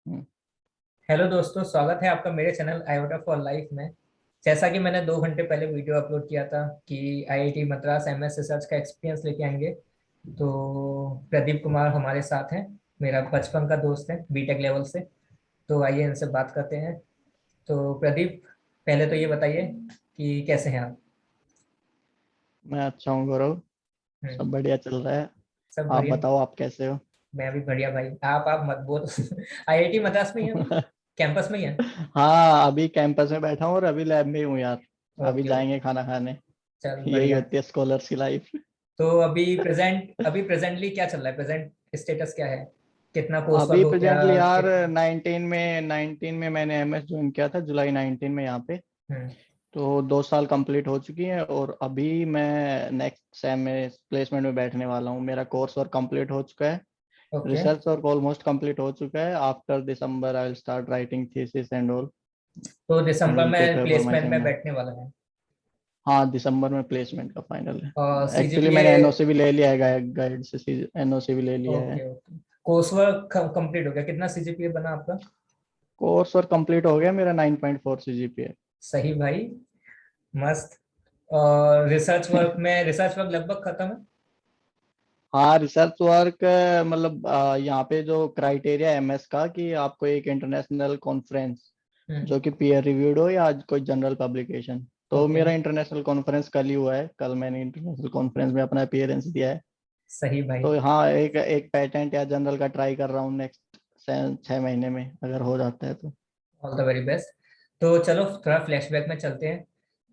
हम्म। Hello दोस्तों, स्वागत है आपका मेरे चैनल आयोटा फॉर लाइफ में। जैसा कि मैंने 2 घंटे पहले वीडियो अपलोड किया था कि आईआईटी मद्रास एमएस रिसर्च का एक्सपीरियंस लेके आएंगे, तो प्रदीप कुमार हमारे साथ हैं। मेरा बचपन का दोस्त है, बीटेक लेवल से। तो आइए इनसे बात करते हैं। तो प्रदीप, पहले तो ये बताइए कि कैसे हैं आप। मैं अच्छा हूँ गौरव। हम्म। सब बढ़िया चल रहा है। सब आप बढ़िया। बताओ, आप कैसे हो? मैं भी बढ़िया भाई। आप मत बोल। आईआईटी मद्रास में ही है अभी, कैंपस में ही है। हाँ, अभी कैंपस में बैठा हूँ और अभी लैब में ही हूँ यार। अभी ओके ओके। जाएंगे खाना खाने। चल यही बढ़िया। होती है स्कॉलर्स की लाइफ। तो अभी प्रेजेंटली क्या चल रहा है? प्रेजेंट स्टेटस क्या है? कितना कोर्स वर्क अभी हो गया? प्रेजेंटली यार कितना? 19 में मैंने एमएस ज्वाइन किया था, जुलाई 19 में यहाँ पे। हम्म। तो 2 साल कंप्लीट हो चुकी है और अभी मैं नेक्स्ट सेम में प्लेसमेंट में बैठने वाला हूँ। मेरा कोर्स वर्क कंप्लीट हो चुका है। Okay. Research work almost complete हो चुका है। After December I will start writing thesis and all तो एंड दिसंबर विल में प्रिपेयर फॉर माय प्लेसमेंट में सेमिनार। बैठने वाला है? हाँ, दिसंबर में प्लेसमेंट का फाइनल और है। Actually CGPA? मैंने एनओसी भी ले लिया है, गाइड से एनओसी भी ले लिया है। Okay okay. Course work complete हो गया, कितना सीजीपीए बना आपका? कोर्स वर्क कंप्लीट हो गया मेरा, 9.4 सीजीपीए। सही भाई, मस्त। और रिसर्च वर्क लगभग खत्म है। हाँ, रिसर्च वर्क मतलब यहाँ पे जो क्राइटेरिया एमएस का कि आपको एक इंटरनेशनल कॉन्फ्रेंस हम्म। जो कि पीयर रिव्यूड हो या कोई जनरल पब्लिकेशन। तो ओके। मेरा इंटरनेशनल कॉन्फ्रेंस कल ही हुआ है। कल मैंने इंटरनेशनल कॉन्फ्रेंस में अपना अपीयरेंस दिया है। सही भाई। तो हाँ, एक एक पेटेंट या जनरल का ट्राई कर रहा हूँ नेक्स्ट 6 महीने में, अगर हो जाता है तो। All the very best. तो चलो थोड़ा फ्लैशबैक में चलते हैं।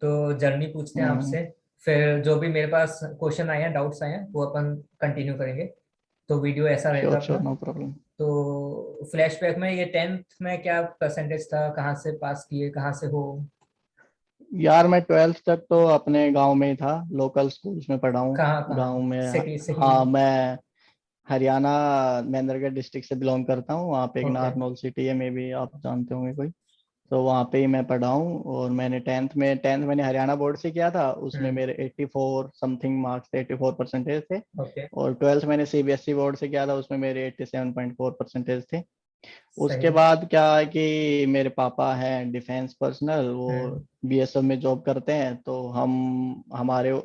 तो जर्नी पूछते हैं हम्म। आपसे। फिर जो भी मेरे पास क्वेश्चन आए हैं, डाउट्स आए हैं, वो अपन कंटिन्यू करेंगे। तो वीडियो ऐसा रहेगा श्योर अपना। Sure, no problem. तो फ्लैशबैक में, ये 10th में क्या परसेंटेज था? कहाँ से पास किए, कहाँ से हो? यार मैं 12th तक तो अपने गांव में ही था, लोकल स्कूल्स में पढ़ा हूँ। कहाँ गांव कहाँ? में सिटी सिटी हाँ, में? मैं हरियाणा महेंद्रगढ़ डिस्ट्रिक्ट से बिलोंग करता हूँ। वहाँ पे एक ओके। नारनौल सिटी है, मे भी आप जानते होंगे कोई। तो वहाँ पे ही मैं पढ़ा हूँ। और मैंने टेंथ मैंने हरियाणा बोर्ड से किया था, उसमें हम्म। मेरे 84 समथिंग मार्क्स थे, 84% थे। ओके। और 12th मैंने सीबीएसई बोर्ड से किया था, उसमें मेरे 87.4% थे। उसके सही। बाद क्या है कि मेरे पापा हैं डिफेंस पर्सनल, वो हम्म। बीएसएफ में जॉब करते हैं। तो हम हमारे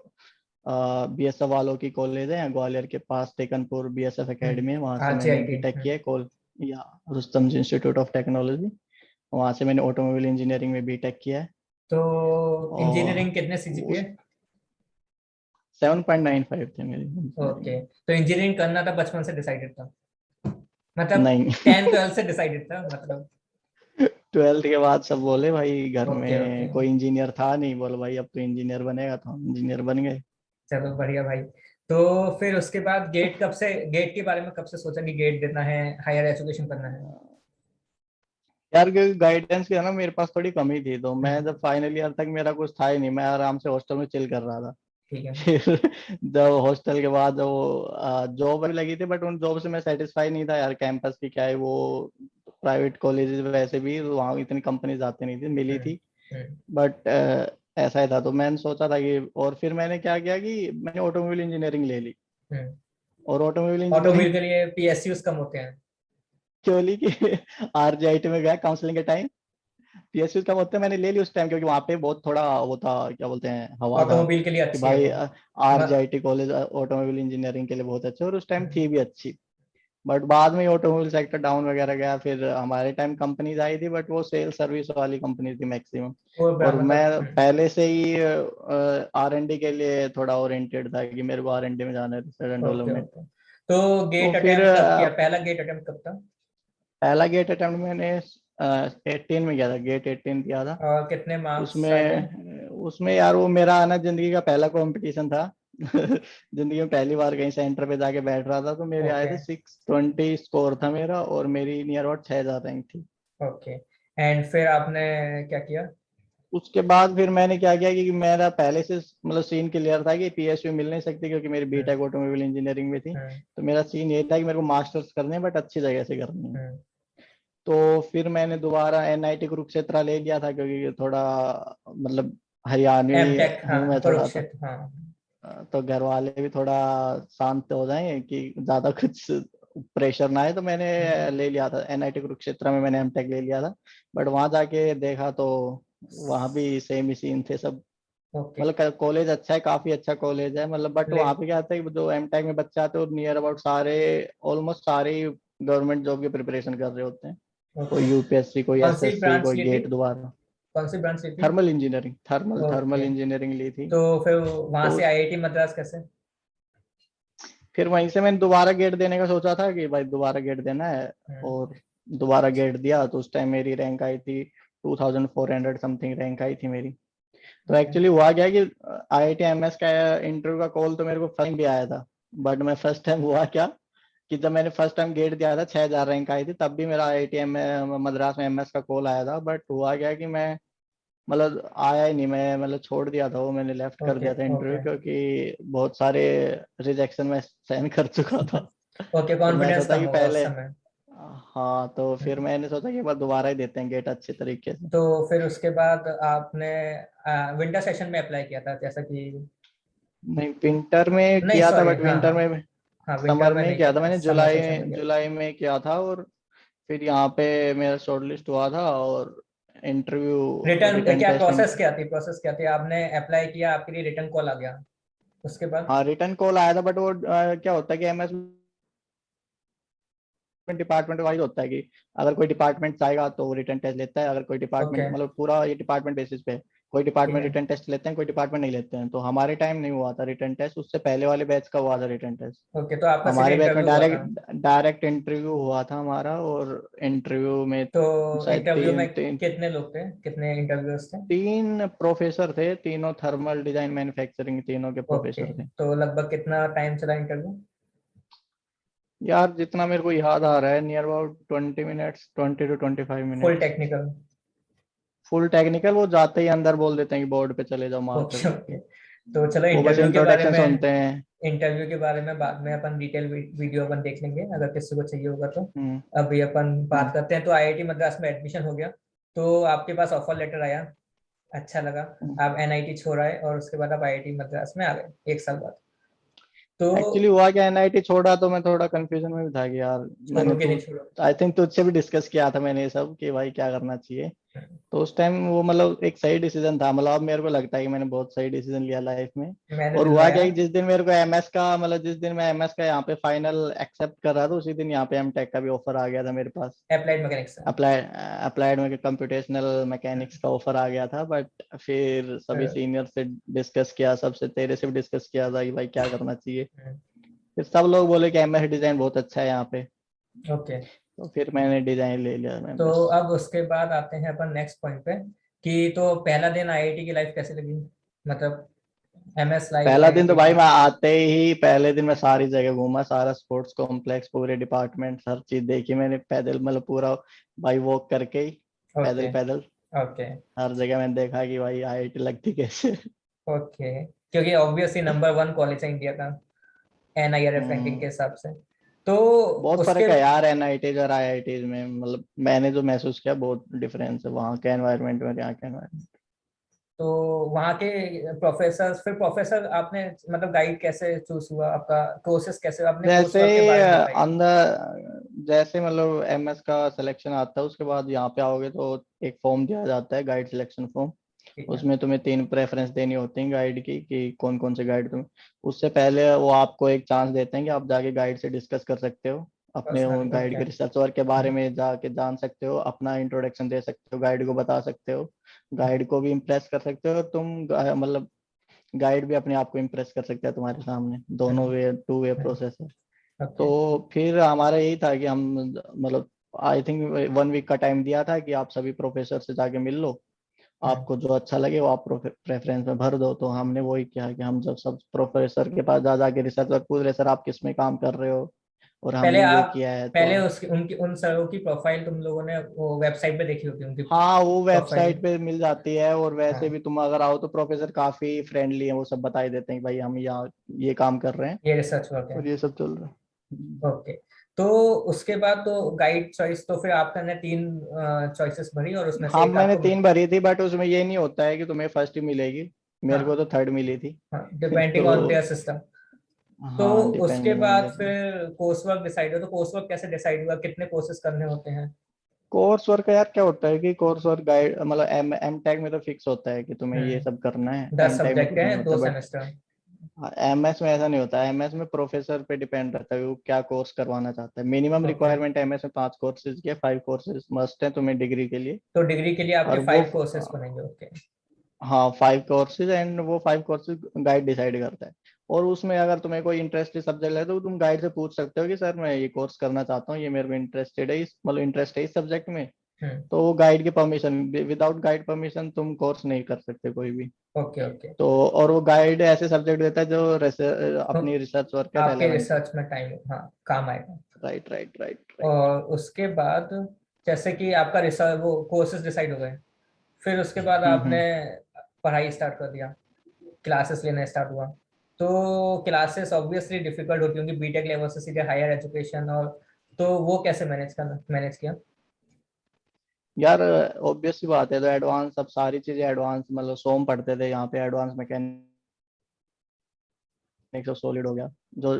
बीएसएफ वालों की कॉलेज है ग्वालियर के पास, टेकनपुर बीएसएफ एकेडमी है, वहाँ से मैंने आरजीआईटी। बीटेक किया है। कॉल या रुस्तम इंस्टीट्यूट ऑफ टेक्नोलॉजी, वहाँ से मैंने ऑटोमोबाइल इंजीनियरिंग में बीटेक किया है। तो और इंजीनियरिंग कितने सीजीपीए? उस 7.95 थे मेरी ओके। इंजीनियरिंग। तो इंजीनियरिंग करना था बचपन से डिसाइडेड था? मतलब नहीं। 10th 12th से डिसाइडेड था मतलब? 12th के बाद सब बोले भाई, घर ओके ओके। में कोई इंजीनियर था नहीं, बोले भाई अब तो इंजीनियर बनेगा, तो हम इंजीनियर बन गए। चलो बढ़िया भाई। तो फिर उसके बाद गेट के बारे में कब से सोचा कि गेट देना है, हायर एजुकेशन करना है? यार गाइडेंस की है ना, मेरे पास थोड़ी कमी थी, तो मैं हम्म। जब फाइनल ईयर तक मेरा कुछ था ही नहीं, मैं आराम से हॉस्टल में चिल कर रहा था। ठीक है। फिर जब हॉस्टल के बाद जब वो जॉब भी लगी थी, बट उन जॉब से मैं सेटिस्फाई नहीं था यार। कैंपस की क्या है वो, प्राइवेट कॉलेजेस वैसे भी वहाँ इतनी कंपनीज आती नहीं थी, मिली हम्म। थी। हम्म। बट ऐसा ही था, तो मैंने सोचा था कि, और फिर मैंने क्या किया कि मैंने ऑटोमोबाइल इंजीनियरिंग ले ली। हम्म। और ऑटोमोबाइल इंजीनियरिंग ऑटोमोबाइल के लिए पीएसयूज कम होते हैं? क्यों ली कि आरजीआईटी में गया काउंसलिंग के टाइम। पीएसयू कब होते हैं, मैंने ले ली उस टाइम, क्योंकि वहाँ पे बहुत थोड़ा वो था, क्या बोलते हैं, हवा था ऑटोमोबाइल के लिए कि अच्छी है भाई वो। म- आरजीआईटी कॉलेज ऑटोमोबाइल इंजीनियरिंग के लिए बहुत अच्छे, और उस टाइम हम्म। थी भी अच्छी। बट बाद में ऑटोमोबाइल सेक्टर डाउन वगैरह गया। फिर हमारे टाइम कंपनीज आई थी, बट वो सेल सर्विस वाली कंपनी थी मैक्सिमम। वो और मैं मतलब पहले से ही आर एन डी के लिए थोड़ा ओरिएंटेड था कि मेरे को आर एन डी में जाना है, research and okay development. Okay. तो तो गेट फिर अटेम्प्ट कब किया? पहला गेट अटेम्प्ट कब था? पहला गेट अटेम्प्ट मैंने 18 में किया था, गेट 18 किया था। और कितने मार्क्स आए थे? उसमें उसमें यार वो मेरा आना जिंदगी का पहला कंपटीशन था। जिंदगी में पहली बार कहीं सेंटर पे जाके बैठ रहा था, तो मेरे आए ओके थे 620 स्कोर था मेरा, और मेरी नियर अबाउट 6,000 रैंक थी। ओके। एंड फिर आपने क्या किया? उसके बाद फिर मैंने क्या किया कि मेरा पहले से मतलब सीन क्लियर था कि पीएसयू मिल नहीं सकती, क्योंकि मेरी हम्म। बीटेक ऑटोमोबाइल इंजीनियरिंग में थी। हम्म। तो मेरा सीन ये था कि मेरे को मास्टर्स करने हैं, बट अच्छी जगह से करनी है। हम्म। तो फिर मैंने दोबारा एनआईटी कुरुक्षेत्र ले लिया था, क्योंकि थोड़ा मतलब हरियाणवी एमटेक, हाँ हूँ मैं थोड़ा सा। कुरुक्षेत्र, हाँ। तो घर वाले भी थोड़ा शांत हो जाएं कि ज्यादा कुछ प्रेशर ना आए तो मैंने ले लिया था एनआईटी कुरुक्षेत्र में, मैंने एमटेक ले लिया था। बट वहां जाके देखा तो वहां भी सेम ही सीन थे सब। ओके। मतलब कॉलेज अच्छा है, काफी अच्छा कॉलेज है मतलब, बट ले वहाँ पे क्या आता है कि जो एमटेक में बच्चे आते हैं वो नियर अबाउट सारे, ऑलमोस्ट सारे गवर्नमेंट जॉब की प्रिपरेशन कर रहे होते हैं। ओके। कोई यूपीएससी, कोई कौन सी एसएससी, ब्रांच कोई ली थी? गेट दोबारा। कौन सी ब्रांच ली थी? Thermal engineering, thermal okay. Engineering ली थी। तो फिर वहां तो से आईआईटी मद्रास कैसे? फिर वहीं से मैंने दोबारा गेट देने का सोचा था कि भाई दोबारा गेट देना है। हम्म। और दोबारा गेट दिया तो उस टाइम मेरी रैंक आई थी 2400 समथिंग, रैंक आई थी मेरी। तो ओके। एक्चुअली हुआ क्या कि IIT MS का इंटरव्यू का कॉल तो मेरे को फर्स्ट भी आया था। बट मैं फर्स्ट टाइम हुआ क्या कि जब मैंने फर्स्ट टाइम गेट दिया था 6000 रैंक आई थी, तब भी मेरा IIT मद्रास में MS का कॉल आया था। बट हुआ क्या कि मैं मतलब आया ही नहीं, मैं मतलब छोड़ दिया था वो, मैंने लेफ्ट कर ओके। दिया था इंटरव्यू, ओके। क्योंकि बहुत सारे रिजेक्शन में सहन कर चुका था। ओके, तो मैं कॉन्फिडेंस सोचा कम कि होगा उस पहले, समय। हाँ तो फिर हम्म। मैंने सोचा कि एक बार दोबारा ही देते हैं गेट अच्छे तरीके से। तो फिर उसके बाद आपने विंटर सेशन में अप्लाई किया था जैसा कि? नहीं, विंटर में नहीं किया था, सॉरी, बट हाँ विंटर हाँ। में, हाँ, विंटर समर में में ही नहीं किया किया था था, मैंने, समर सेशन में किया था। जुलाई में किया था। और फिर यहाँ पे मेरा शॉर्टलिस्ट हुआ था और इंटरव्यू, रिटर्न रिटर्न क्या टेस्ट। प्रोसेस क्या थी? प्रोसेस क्या थी? आपने अप्लाई किया, आपके लिए रिटर्न कॉल आ गया, उसके बाद? हाँ रिटर्न कॉल आया था, बट वो क्या होता है कि MS डिपार्टमेंट वाइज होता है कि अगर कोई डिपार्टमेंट चाहेगा तो वो रिटर्न टेस्ट लेता है, अगर कोई ओके। डिपार्टमेंट मतलब पूरा ये डिपार्टमेंट बेसिस पे है। कोई ठीक डिपार्टमेंट है। रिटर्न टेस्ट लेते हैं, कोई डिपार्टमेंट नहीं लेते हैं। तो हमारे टाइम नहीं हुआ था रिटर्न टेस्ट, उससे पहले वाले बैच का हुआ था रिटर्न टेस्ट। ओके, तो आपका सीधे हमारे बैच में इंटरव्यू हुआ था? डायरेक्ट डायरेक्ट इंटरव्यू हुआ था हमारा। और इंटरव्यू में तो शायद इंटरव्यू तीन में तीन कितने लोग थे, कितने इंटरव्यूअर्स थे? तीन प्रोफेसर थे, तीनों थर्मल डिजाइन मैन्युफैक्चरिंग, तीनों के ओके। प्रोफेसर थे। तो लगभग कितना टाइम चला इंटरव्यू? यार जितना मेरे को याद आ रहा है, near about 20 minutes, 20 to 25 full minutes. Technical? Full technical वो जाते ही अंदर बोल देते हैं कि बोर्ड पे चले जाओ, मार्क कर ओके। दो। ओके। तो चलो, वो बस इंटरव्यू के बारे इंट्रोडक्शन में, सुनते हैं। इंटरव्यू के बारे में बाद में अपन डिटेल वीडियो अपन देख लेंगे अगर किसी को चाहिए होगा तो। हम्म। अभी अपन बात हम्म। करते हैं। तो आईआईटी मद्रास में एडमिशन हो गया, तो आपके पास ऑफर लेटर आया, अच्छा लगा, हम्म। आप एनआईटी छोड़ आए और उसके बाद आप आईआईटी मद्रास में आ गए 1 साल बाद। तो एक्चुअली हुआ क्या, NIT छोड़ा तो मैं थोड़ा कंफ्यूजन में भी था कि यार, मैंने छोड़ोगे तो नहीं छोड़ोगे? आई थिंक तुझसे भी डिस्कस किया था मैंने ये सब कि भाई क्या करना चाहिए। तो उस टाइम वो मतलब एक सही डिसीजन था, मतलब अब मेरे को लगता है कि मैंने बहुत सही डिसीजन लिया लाइफ में। मैंने और हुआ दिलवाया। क्या कि जिस दिन मेरे को MS का मतलब, जिस दिन मैं MS का यहाँ पे फाइनल एक्सेप्ट कर रहा था, उसी दिन यहाँ पे MTech का भी ऑफर आ गया था मेरे पास। अप्लाइड मैकेनिक्स से? अप्लाइड में कंप्यूटेशनल मैकेनिक्स का ऑफर आ गया था। बट फिर सभी फिर सीनियर से डिस्कस किया, सबसे तेरे से भी डिस्कस किया था कि भाई क्या करना चाहिए। फिर सब लोग बोले कि MS डिजाइन बहुत अच्छा है यहाँ पे। ओके। तो फिर मैंने डिजाइन ले लिया मैं तो बस। अब उसके बाद आते हैं अपन नेक्स्ट पॉइंट पे, कि तो पहला दिन आईआईटी की लाइफ कैसे लगी, मतलब एमएस लाइफ, पहला दिन तो आईआईटी भाई का? मैं आते ही पहले दिन मैं सारी जगह घूमा, सारा स्पोर्ट्स कॉम्प्लेक्स, पूरे डिपार्टमेंट, हर चीज देखी मैंने पैदल, मतलब पूरा भाई वॉक करके ही, पैदल ओके। पैदल ओके। हर जगह मैंने देखा कि भाई IIT लगती कैसे। ओके, क्योंकि ऑब्वियसली नंबर 1 कॉलेज है इंडिया का एनआईआरएफ रैंकिंग के हम्म। हिसाब से। तो बहुत उसके, फर्क है यार NIT और IIT में, मतलब मैंने जो महसूस किया बहुत डिफरेंस है वहाँ के एनवायरनमेंट में और यहाँ के एनवायरनमेंट। तो वहाँ के प्रोफेसर, फिर प्रोफेसर आपने मतलब गाइड कैसे चूज हुआ, आपका कोर्सेज कैसे, आपने कोर्स जैसे वर्क के बारे में बताइए। अंदर जैसे मतलब MS का सिलेक्शन आता है, उसके बाद यहाँ पे आओगे तो एक फॉर्म दिया जाता है, गाइड सिलेक्शन फॉर्म। ठीक है। उसमें तुम्हें 3 प्रेफरेंस देनी होती है गाइड की, कि कौन कौन से गाइड तुम। उससे पहले वो आपको एक चांस देते हैं कि आप जाके गाइड से डिस्कस कर सकते हो, अपने पर्सनली, गाइड ओके। के रिसर्च वर्क के बारे में जाके जान सकते हो, अपना इंट्रोडक्शन दे सकते हो, गाइड को बता सकते हो, गाइड को भी इम्प्रेस कर सकते हो तुम, मतलब गाइड भी अपने आप को इम्प्रेस कर सकता है तुम्हारे सामने। दोनों वे, 2 वे प्रोसेस है। ओके। तो फिर हमारा यही था कि हम मतलब आई थिंक 1 वीक का टाइम दिया था कि आप सभी प्रोफेसर से जाके मिल लो, आपको जो अच्छा लगे वो आप प्रेफरेंस में भर दो। तो हमने वही किया कि हम जब सब प्रोफेसर के पास जा जाके रिसर्च वर्क पूछ रहे, सर आप किस में काम कर रहे हो, और पहले हमने ये आप, किया है तो। पहले उसकी उनकी उन सरों की प्रोफाइल तुम लोगों ने वो वेबसाइट पे देखी होगी, उनकी हाँ वो प्रोफाइल? वेबसाइट पे मिल जाती है, और वैसे हाँ, भी तुम अगर आओ तो प्रोफेसर काफी फ्रेंडली है, वो सब बता ही देते हैं कि भाई हम यहाँ ये काम कर रहे हैं ये रिसर्च वर्क है। और ये सब चल रहा है। ओके। तो उसके बाद तो गाइड चॉइस, तो फिर आपने ने 3 चॉइसेस भरी और उसमें से हाँ एक मैंने आपको 3 मिली? भरी थी, बट उसमें ये नहीं होता है कि तुम्हें फर्स्ट ही मिलेगी। मेरे को हाँ। तो थर्ड मिली थी। हाँ, डिपेंडिंग ऑन तो देयर सिस्टम। तो हाँ उसके डिपेंडिंग ऑन बाद लेसन। फिर कोर्स वर्क डिसाइड हो, तो कोर्स वर्क कैसे डिसाइड हुआ, कितने कोर्सेज करने होते हैं? कोर्स वर्क का यार क्या होता है कि कोर्स वर्क गाइड मतलब एम टेक में तो फिक्स होता है कि तुम्हें ये सब करना है, 10 एम टेक में सब्जेक्ट कुछ नहीं हैं, होता, 2 बट सेमेस्टर। एमएस में ऐसा नहीं होता है। एमएस में प्रोफेसर पे डिपेंड रहता है वो क्या कोर्स करवाना चाहता है। Minimum okay. रिक्वायरमेंट एमएस में 5 कोर्सेज के, 5 कोर्सेज मस्ट है तुम्हें डिग्री के लिए। तो डिग्री के लिए आपके और वो 5 कोर्सेज बनेंगे, ओके। हाँ 5 कोर्सेज, एंड वो 5 कोर्सेज गाइड डिसाइड करता है। और उसमें अगर तुम्हें कोई इंटरेस्टेड सब्जेक्ट है तो तुम गाइड से पूछ सकते हो कि सर मैं ये कोर्स करना चाहता हूँ, ये मेरे को इंटरेस्टेड है, इस मतलब इंटरेस्ट है इस सब्जेक्ट में। हम्म। तो वो गाइड की परमिशन, विदाउट गाइड परमिशन तुम कोर्स नहीं कर सकते कोई भी। Okay okay. तो और वो गाइड ऐसे सब्जेक्ट देता है जो तो अपनी रिसर्च वर्क के आपके रेलेवेंट हो। रिसर्च में टाइम, हाँ, काम आएगा। Right right right right. और उसके बाद जैसे कि आपका रिसर्च वो कोर्सेज डिसाइड हो गए, फिर उसके बाद आपने हम्म। पढ़ाई स्टार्ट कर दिया, क्लासेस लेना स्टार्ट हुआ। तो क्लासेस ऑब्वियसली डिफिकल्ट होती होंगी बीटेक लेवल से सीधे हायर एजुकेशन, और तो वो कैसे मैनेज किया? यार ऑब्वियस सी बात है, तो एडवांस, अब सारी चीजें एडवांस, मतलब सोम पढ़ते थे यहाँ पे, एडवांस मैकेनिक्स ऑफ सॉलिड हो गया। जो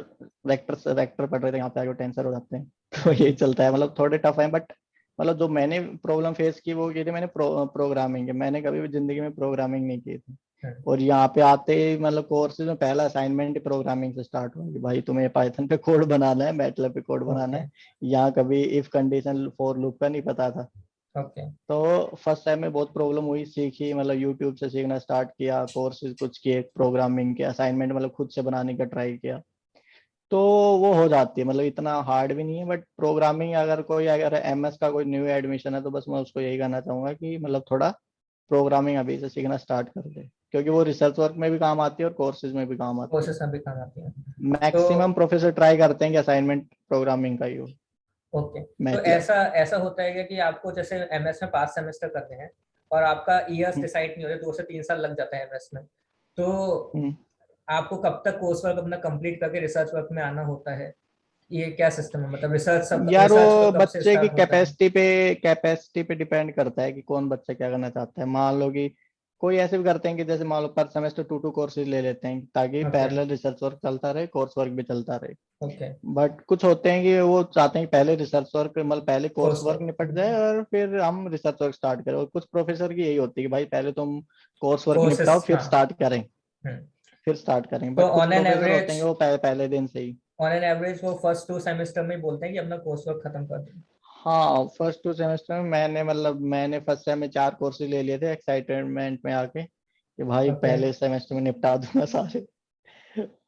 वेक्टर वेक्टर पढ़ रहे थे यहाँ पे आगे टेंसर हो जाते हैं तो यही चलता है, मतलब थोड़े टफ है, बट मतलब जो मैंने प्रॉब्लम फेस की वो की थी, मैंने प्रोग्रामिंग मैंने कभी भी जिंदगी में प्रोग्रामिंग नहीं की थी। हम्म। और यहाँ पे आते ही मतलब कोर्सेज में पहला असाइनमेंट ही प्रोग्रामिंग से स्टार्ट हुआ कि भाई तुम्हें पाइथन पे कोड बनाना है, मैटलब पे कोड बनाना ओके है। यहाँ कभी इफ कंडीशन फॉर लूप का नहीं पता था। ओके। तो फर्स्ट टाइम में बहुत प्रॉब्लम हुई, सीखी, मतलब यूट्यूब से सीखना स्टार्ट किया, कोर्सेज कुछ किए प्रोग्रामिंग के, असाइनमेंट मतलब खुद से बनाने का ट्राई किया। तो वो हो जाती है, मतलब इतना हार्ड भी नहीं है। बट प्रोग्रामिंग अगर कोई, अगर एमएस का कोई न्यू एडमिशन है तो बस मैं उसको यही कहना चाहूंगा कि मतलब थोड़ा प्रोग्रामिंग अभी से सीखना स्टार्ट कर दे, क्योंकि वो रिसर्च वर्क में भी काम आती है और कोर्सेज में भी काम आती है। कोर्सेस में भी काम आती हैं। तो मैक्सिमम प्रोफेसर ट्राई करते हैं कि असाइनमेंट प्रोग्रामिंग का ही हो, ओके। तो मैटलैब। ऐसा ऐसा होता है क्या कि आपको जैसे एमएस में 5 सेमेस्टर करते हैं और आपका ईयर्स डिसाइड नहीं होते, 2 से 3 साल लग जाता है एमएस में, तो आपको कब तक कोर्स वर्क अपना कंप्लीट करके रिसर्च वर्क में आना होता है? ये क्या सिस्टम है, मतलब रिसर्च सब यार रिसर्च का वो कब से बच्चे की स्टार्ट होता है? कैपेसिटी पे डिपेंड करता है कि कौन बच्चा क्या करना चाहता है। मान लो कि कोई ऐसे भी करते हैं कि जैसे मान लो पर सेमेस्टर 2 कोर्सेज ले लेते हैं ताकि ओके पैरेलल रिसर्च वर्क चलता रहे, कोर्स वर्क भी चलता रहे। ओके। बट कुछ होते हैं कि वो चाहते हैं कि पहले रिसर्च वर्क, मतलब पहले कोर्स कोर्स वर्क निपट जाए वर्क। और फिर हम रिसर्च वर्क स्टार्ट करें। और कुछ प्रोफेसर की यही होती है कि भाई पहले तुम कोर्स वर्क निपटाओ कोर्सेस, फिर हाँ। स्टार्ट करें, हम्म। फिर स्टार्ट करें। तो बट कुछ ऑन एन प्रोफेसर होते हैं एवरेज, कि वो पहले दिन से ही। वो फर्स्ट 2 सेमेस्टर में ही बोलते हैं कि अपना कोर्स वर्क खत्म कर दें। हाँ फर्स्ट 2 सेमेस्टर में मैंने फर्स्ट सेम में 4 कोर्सेज ले लिए थे एक्साइटमेंट में आके कि भाई ओके। पहले सेमेस्टर में निपटा दूंगा सारे।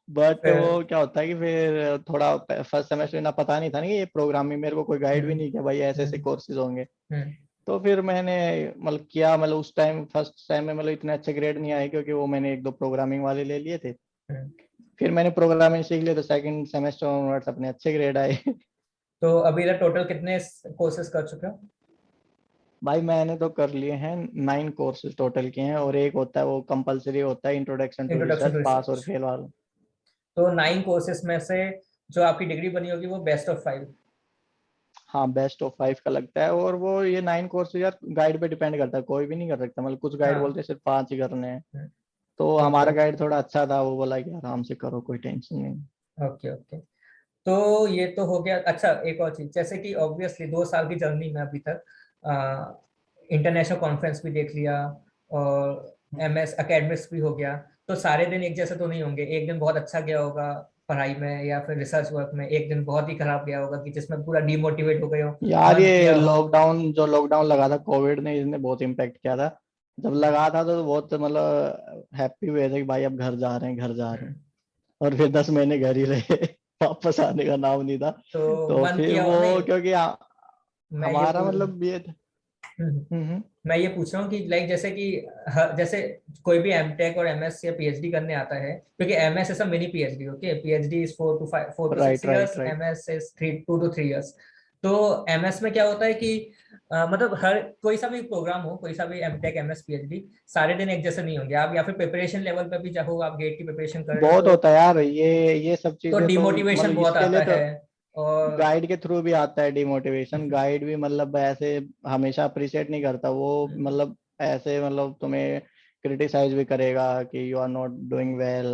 बट फिर वो क्या होता है कि फिर थोड़ा फर्स्ट सेमेस्टर में ना पता नहीं था ना कि ये प्रोग्रामिंग, मेरे को कोई गाइड भी हम्म नहीं किया भाई ऐसे ऐसे हम्म कोर्सेज होंगे। हम्म तो फिर मैंने मतलब किया, मतलब उस टाइम फर्स्ट टाइम में मतलब इतने अच्छे ग्रेड नहीं आए क्योंकि वो मैंने एक दो प्रोग्रामिंग वाले ले लिए थे। हम्म। फिर मैंने प्रोग्रामिंग सीख लिया तो सेकंड सेमेस्टर ऑनवर्ड्स अपने अच्छे ग्रेड आए तो अभी तक टोटल कितने कोर्सेज कर चुके हो? भाई मैंने तो कर लिए हैं 9 कोर्सेज टोटल किए हैं, और एक होता है वो कंपलसरी होता है, introduction to introduction research, to pass और रिसर्च। फेल वाला। तो 9 कोर्सेज में से जो आपकी डिग्री बनी होगी वो बेस्ट ऑफ 5? हाँ बेस्ट ऑफ 5 का लगता है। और वो ये 9 कोर्सेज यार गाइड पे डिपेंड करता है, कोई भी नहीं कर सकता, मतलब कुछ गाइड बोलते हाँ। हैं सिर्फ 5 ही करने हैं। तो ओके हमारा ओके गाइड थोड़ा अच्छा था, वो बोला कि आराम से करो कोई टेंशन नहीं। Okay okay. तो ये तो हो गया। अच्छा, एक और चीज, जैसे कि ऑब्वियसली 2 साल की जर्नी में अभी तक इंटरनेशनल कॉन्फ्रेंस भी देख लिया और एमएस एकेडमिक्स भी हो गया, तो सारे दिन एक जैसे तो नहीं होंगे। एक दिन बहुत अच्छा गया होगा पढ़ाई में या फिर रिसर्च वर्क में, एक दिन बहुत ही खराब गया होगा कि जिसमें पूरा डिमोटिवेट हो गए हो, यार बंद ये किया हो। लॉकडाउन लगा था कोविड ने, इसने बहुत इम्पेक्ट किया था। जब लगा था तो बहुत मतलब हैप्पी हुए थे कि भाई अब घर जा रहे हैं, घर जा रहे हैं। हम्म। और फिर 10 महीने घर ही रहे वापस आने का नाम नहीं था। तो तो बंद फिर किया हो वो नहीं? क्योंकि मैं ये हमारा पूछ मतलब ये था। हम्म, हम्म। मैं ये पूछ रहा हूँ कि लाइक जैसे कि जैसे कोई भी एमटेक और एमएस या पीएचडी करने आता है, क्योंकि MS is a mini PhD, okay, PhD is 4 to 6 right years, right right. MS is 2 to 3 years. तो एमएस में क्या होता है कि मतलब हर कोई सा भी प्रोग्राम हो, कोई सा भी एमटेक एमएस पीएचडी, सारे दिन एक जैसे नहीं होंगे। आप या फिर प्रिपरेशन लेवल पे भी चाहो, आप गेट की प्रिपरेशन कर रहे हो बहुत होता है यार ये सब तो चीजें तो डिमोटिवेशन मतलब बहुत इसके लिए आता तो है। और गाइड के थ्रू भी आता है डिमोटिवेशन। गाइड भी मतलब ऐसे हमेशा अप्रिशिएट नहीं करता वो, मतलब ऐसे मतलब तुम्हें क्रिटिसाइज भी करेगा कि you are not doing well,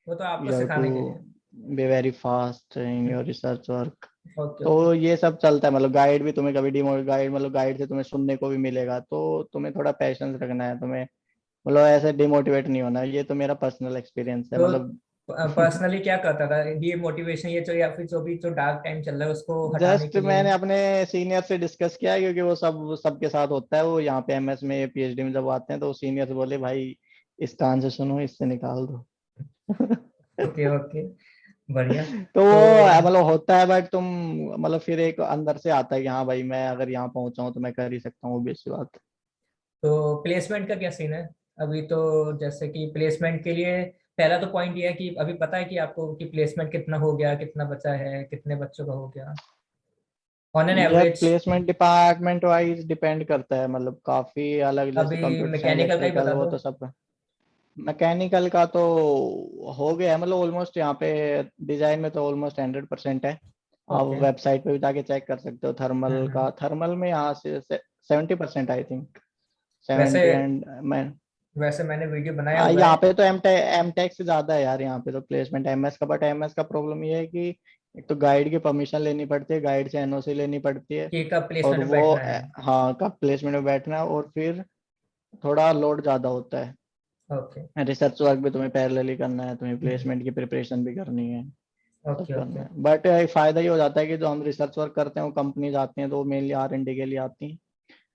वो तो आपको यू हैव टू सिखाने के लिए। Be very fast in your research work. Okay तो ओके। ये सब चलता है, मतलब गाइड भी तुम्हें कभी डिमो गाइड, मतलब गाइड से तुम्हें सुनने को भी मिलेगा, तो तुम्हें थोड़ा पैशंस रखना है तुम्हें, मतलब ऐसे डिमोटिवेट नहीं होना है। ये तो मेरा पर्सनल एक्सपीरियंस है तो मतलब। पर्सनली क्या करता था ये मोटिवेशन, ये जो या फिर जो भी जो डार्क टाइम चल रहा है उसको हटाने जस्ट के लिए? मैंने अपने सीनियर से डिस्कस किया, क्योंकि वो सब सबके साथ होता है, वो यहाँ पे एमएस में पीएचडी में जब आते हैं तो सीनियर से बोले भाई इस कान से सुनो, इससे निकाल दो। ओके ओके, बढ़िया। तो वो तो मतलब होता है, बट तुम मतलब फिर एक अंदर से आता है कि हाँ भाई मैं अगर यहाँ पहुंचा हूँ तो मैं कर ही सकता हूँ, obvious सी बात तो प्लेसमेंट का क्या सीन है अभी? तो जैसे कि प्लेसमेंट के लिए पहला तो पॉइंट ये है कि अभी पता है कि आपको कि प्लेसमेंट कितना हो गया, कितना बचा है, कितने बच्चों का हो गया ऑन एन है यार। Average? Placement department wise depend करता है, मतलब काफी अलग, जैसे अभी कंप्यूटर साइंस, मैकेनिकल का ही इलेक्ट्रिकल, बता वो दो। तो सब। मैकेनिकल का तो हो गया है, मतलब ऑलमोस्ट यहाँ पे डिजाइन में तो ऑलमोस्ट 100% है। आप ओके। वेबसाइट पे भी जाके चेक कर सकते हो। थर्मल हम्म। का, थर्मल में यहाँ से 70% आई थिंक, वैसे 70 एंड मैं। वैसे मैंने वीडियो बनाया हुआ है यहाँ पे तो एमटेक से ज्यादा है यार, यहाँ पे तो प्लेसमेंट एमएस का, बट एमएस का प्रॉब्लम ये है कि एक तो गाइड की परमिशन लेनी पड़ती है, गाइड से एनओसी लेनी पड़ती है। कि कब और प्लेसमेंट में वो बैठना है। हाँ, कब प्लेसमेंट में बैठना है, और फिर थोड़ा लोड ज्यादा होता है। ओके रिसर्च वर्क भी तुम्हें पैरेलली करना है, तुम्हें हम्म, प्लेसमेंट की प्रिपरेशन भी करनी है, सब ओके करना ओके। है। बट एक फायदा ये हो जाता है कि जो हम रिसर्च वर्क करते हैं वो कंपनीज आती हैं तो वो मेनली R&D के लिए आती हैं,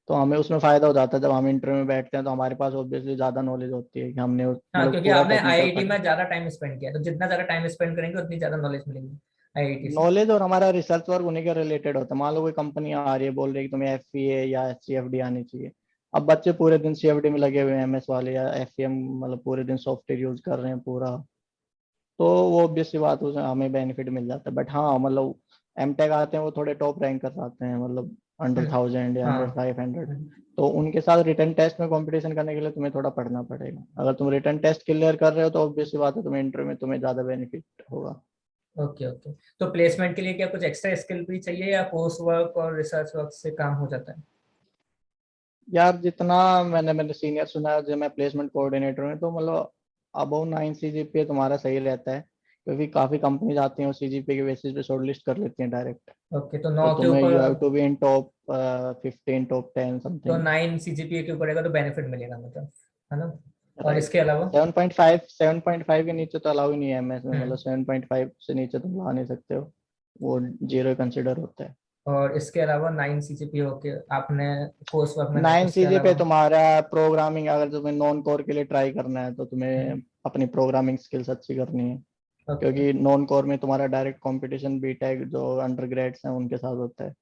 तो हमें उसमें फायदा हो जाता है। जब हम इंटरव्यू में बैठते हैं तो हमारे पास ऑब्वियसली ज्यादा नॉलेज होती है कि हमने हाँ, मतलब क्योंकि पूरा आपने टेक्निकल आईआईटी में ज्यादा टाइम स्पेंड किया, तो जितना ज्यादा टाइम स्पेंड करेंगे उतनी ज्यादा नॉलेज मिलेगी आईआईटी से। नॉलेज, और हमारा रिसर्च वर्क उन्हीं के रिलेटेड होता है। मान लो कोई कंपनी आ रही है, बोल रही है कि तुम्हें FEA या CFD आनी चाहिए। अब बच्चे पूरे दिन CFD में लगे हुए हैं, MS वाले, या FEM, मतलब पूरे दिन सॉफ्टवेयर यूज कर रहे हैं पूरा, तो वो ऑब्वियस सी बात है, उसमें हमें बेनिफिट मिल जाता है। बट हाँ मतलब एमटेक आते हैं वो थोड़े टॉप रैंकर्स आते हैं, मतलब अंडर हम्म, 1000 या अंडर हाँ 500, तो उनके साथ रिटर्न टेस्ट में कंपटीशन करने के लिए तुम्हें थोड़ा पढ़ना पड़ेगा। अगर तुम रिटर्न टेस्ट क्लियर कर रहे हो तो ऑब्वियस सी बात है, तुम्हें इंटरव्यू में तुम्हें ज्यादा बेनिफिट होगा। Okay okay. तो प्लेसमेंट के लिए क्या कुछ एक्स्ट्रा स्किल भी चाहिए या कोर्स वर्क और रिसर्च वर्क से काम हो जाता है? यार जितना मैंने मेरे सीनियर सुना है, जब मैं प्लेसमेंट कोऑर्डिनेटर हूँ, तो मतलब अबव 9 CGPA तुम्हारा सही रहता है, क्योंकि काफी कंपनीज आती हैं और CGPA के बेसिस पे शॉर्टलिस्ट कर लेती हैं डायरेक्ट। ओके, तो तो 9 के तुम्हें ऊपर। You have to be in top 15, top 10 तो समथिंग। 9 सीजीपीए के ऊपर रहेगा तो बेनिफिट मिलेगा मतलब, है ना? और राइट। इसके अलावा? 7.5 के नीचे तो अलाउ ही नहीं है MS में, मतलब हम्म। 7.5 से नीचे तुम ला नहीं सकते हो, वो जीरो कंसिडर होता है। और इसके अलावा 9 सीजीपीए ओके, आपने कोर्स वर्क में नहीं, तो 9 उसके CG पे अलावा? तुम्हारा प्रोग्रामिंग, अगर तुम्हें नॉन कोर के लिए ट्राई करना है तो हम्म, तुम्हें अपनी प्रोग्रामिंग स्किल्स अच्छी करनी है, ओके। क्योंकि नॉन कोर में तुम्हारा डायरेक्ट कंपटीशन बीटेक जो अंडर ग्रेड्स हैं उनके साथ होता है।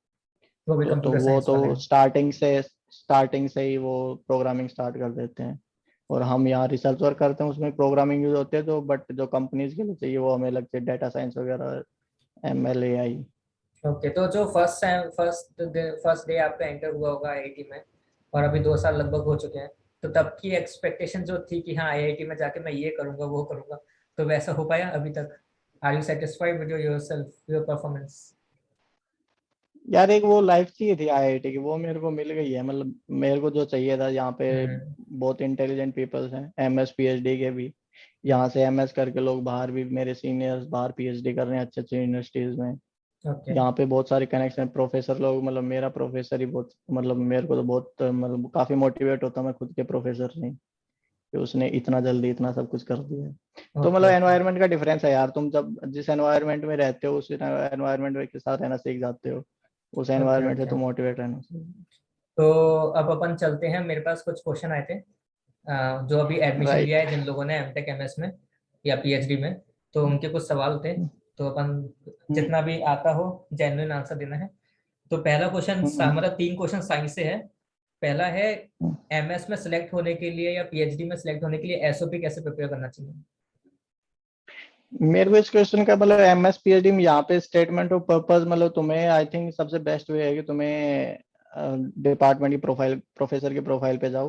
वो भी तो कंप्यूटर वो साइंस तो वाले हैं? स्टार्टिंग से ही वो प्रोग्रामिंग स्टार्ट कर देते हैं। और हम यहाँ रिसर्च वर्क करते हैं, उसमें प्रोग्रामिंग यूज होती है, तो बट जो कंपनीज के लिए चाहिए वो हमें लगती है डेटा साइंस वगैरह, ML AI। ओके, तो जो फर्स्ट डे आपका एंटर हुआ होगा आईआईटी में, और अभी 2 साल लगभग हो चुके हैं, तो तब की एक्सपेक्टेशन जो थी कि हाँ आईआईटी में जाके मैं ये करूंगा वो करूंगा, तो वैसा हो पाया अभी तक? Are you satisfied with yourself, your performance? यार एक वो लाइफ चाहिए थी IIT की, वो मेरे को मिल गई है, मतलब मेरे को जो चाहिए था। यहाँ पे हम्म। बहुत इंटेलिजेंट पीपल्स हैं, MS PhD के भी। यहाँ से MS करके लोग बाहर भी, मेरे सीनियर्स बाहर PhD कर रहे हैं अच्छे अच्छे यूनिवर्सिटीज में। ओके। यहाँ पे बहुत सारे कनेक्शन, प्रोफेसर लोग, मतलब मेरा प्रोफेसर ही बहुत, मतलब मेरे को तो बहुत, मतलब काफी मोटिवेट होता मैं खुद के प्रोफेसर से कि उसने इतना जल्दी इतना सब कुछ कर दिया है। तो ओके मतलब ओके एनवायरनमेंट का डिफरेंस है यार, तुम जब जिस एनवायरनमेंट में रहते हो उस एनवायरनमेंट के साथ रहना सीख जाते हो, उस ओके एनवायरनमेंट से ओके। तुम मोटिवेट रहना सीख। तो अब अपन चलते हैं, मेरे पास कुछ क्वेश्चन आए थे जो अभी एडमिशन लिया राइट। है जिन लोगों ने एमटेक एमएस में या पीएचडी में, तो उनके कुछ सवाल थे। तो अपन जितना भी आता हो जेन्युइन आंसर देना है। तो पहला क्वेश्चन, मतलब 3 क्वेश्चन साइंस से है। पहला है, एमएस में सेलेक्ट होने के लिए या पीएचडी में सेलेक्ट होने के लिए एसओपी कैसे प्रिपेयर करना चाहिए? मेरे को इस क्वेश्चन का मतलब MS PhD में यहाँ पे स्टेटमेंट ऑफ पर्पस, मतलब तुम्हें आई थिंक सबसे बेस्ट वे है कि तुम्हें डिपार्टमेंट की प्रोफाइल, प्रोफेसर की प्रोफाइल पे जाओ।